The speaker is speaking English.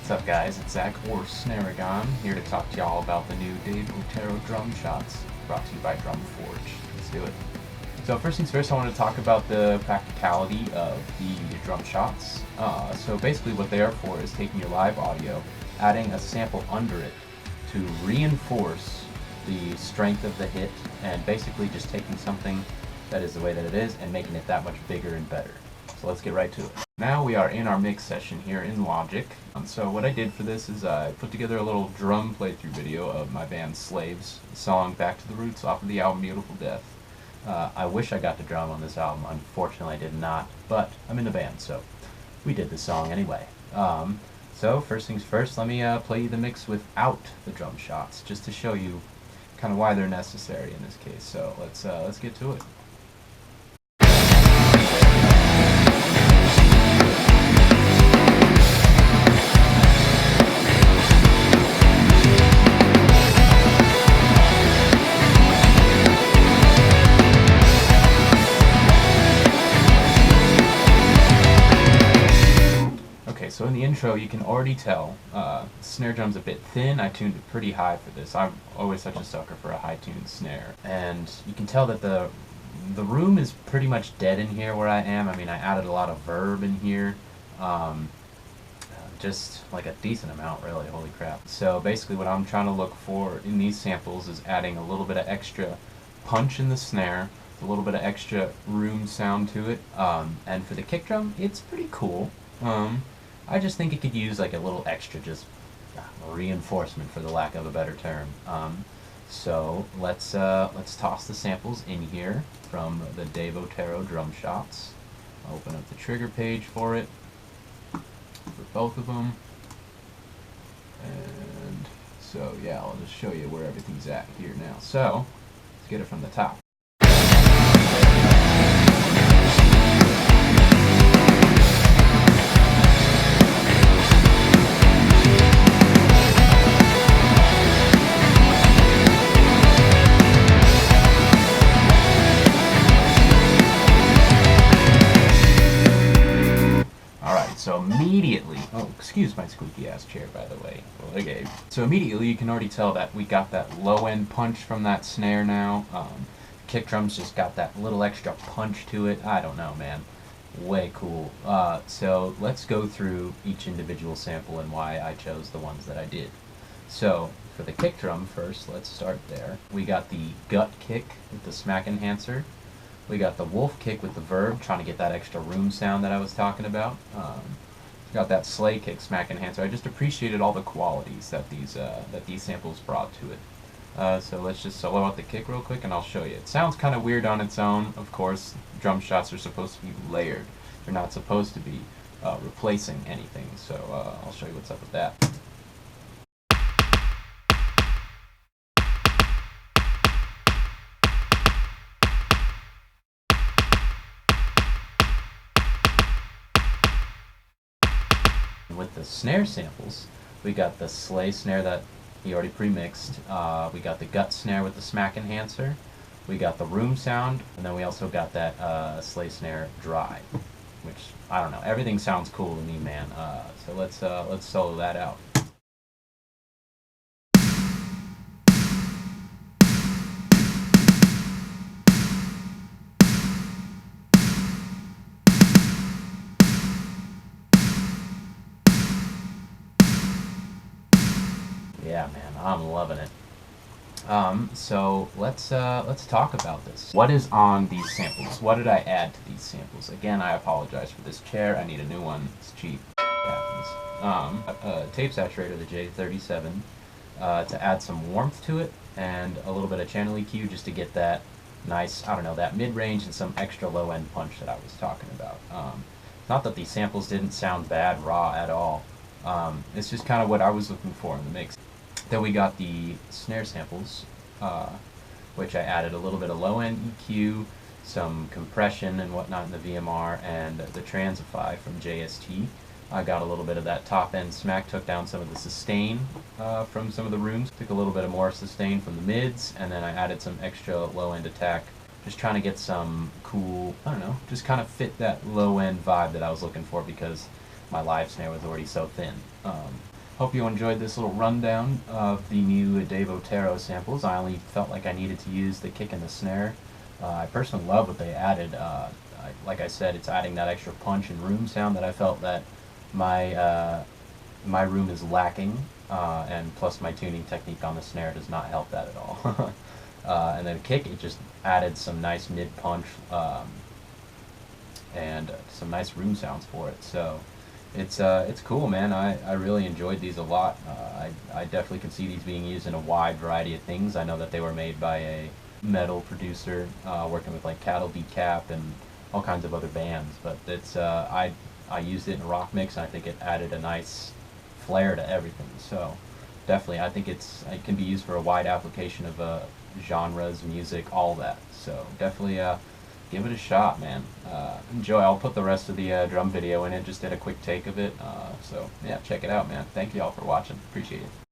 What's up, guys? It's Zach or Snaragon here to talk to y'all about the new Otero drum shots brought to you by Drumforge. Let's do it. So first things first, I want to talk about the practicality of the drum shots. So basically what they are for is taking your live audio, adding a sample under it to reinforce the strength of the hit, and basically just taking something that is the way that it is and making it that much bigger and better. So let's get right to it. Now we are in our mix session here in Logic. So what I did for this is I put together a little drum playthrough video of my band Slaves' song Back to the Roots off of the album Beautiful Death. I wish I got to drum on this album. Unfortunately I did not, but I'm in the band, so we did the song anyway. So first things first, let me play you the mix without the drum shots, just to show you kind of why they're necessary in this case. So let's get to it. So in the intro, you can already tell snare drum's a bit thin. I tuned it pretty high for this. I'm always such a sucker for a high-tuned snare. And you can tell that the room is pretty much dead in here where I am. I mean, I added a lot of verb in here. Just like a decent amount, really. Holy crap. So basically what I'm trying to look for in these samples is adding a little bit of extra punch in the snare, a little bit of extra room sound to it. And for the kick drum, it's pretty cool. I just think it could use like a little extra, just reinforcement, for the lack of a better term. So let's toss the samples in here from the Dave Otero drum shots. I'll open up the trigger page for it, for both of them. And so yeah, I'll just show you where everything's at here now. So let's get it from the top. So immediately, oh, excuse my squeaky ass chair, by the way. Okay. So immediately you can already tell that we got that low end punch from that snare now. Kick drums just got that little extra punch to it. I don't know, man. Way cool. So let's go through each individual sample and why I chose the ones that I did. So for the kick drum first, let's start there. We got the gut kick with the smack enhancer. We got the wolf kick with the verb, trying to get that extra room sound that I was talking about. Got that sleigh kick, smack enhancer. I just appreciated all the qualities that these samples brought to it. So let's just solo out the kick real quick and I'll show you. It sounds kind of weird on its own. Of course, drum shots are supposed to be layered. They're not supposed to be replacing anything. So I'll show you what's up with that. With the snare samples, we got the sleigh snare that he already pre-mixed. We got the gut snare with the smack enhancer. We got the room sound, and then we also got that sleigh snare dry, which I don't know. Everything sounds cool to me, man. So let's solo that out. Yeah, man, I'm loving it. So let's talk about this. What is on these samples? What did I add to these samples? Again, I apologize for this chair. I need a new one. It's cheap. It happens. A tape saturator, the J37, to add some warmth to it, and a little bit of channel EQ just to get that nice, I don't know, that mid-range and some extra low-end punch that I was talking about. Not that these samples didn't sound bad raw at all. It's just kind of what I was looking for in the mix. Then we got the snare samples, which I added a little bit of low-end EQ, some compression and whatnot in the VMR, and the Transify from JST. I got a little bit of that top-end smack, took down some of the sustain from some of the rooms, took a little bit of more sustain from the mids, and then I added some extra low-end attack, just trying to get some cool, I don't know, just kind of fit that low-end vibe that I was looking for because my live snare was already so thin. Hope you enjoyed this little rundown of the new Dave Otero samples. I only felt like I needed to use the kick and the snare. I personally love what they added. Like I said, it's adding that extra punch and room sound that I felt that my room is lacking, and plus my tuning technique on the snare does not help that at all. And then kick, it just added some nice mid punch, and some nice room sounds for it. So it's cool, man. I really enjoyed these a lot. I definitely could see these being used in a wide variety of things. I know that they were made by a metal producer, working with like Cattle Beat Cap and all kinds of other bands. But it's I used it in a rock mix, and I think it added a nice flair to everything. So definitely, I think it can be used for a wide application of genres, music, all that. So definitely give it a shot, man. Enjoy. I'll put the rest of the drum video in it. Just did a quick take of it. So yeah, check it out, man. Thank you all for watching. Appreciate it.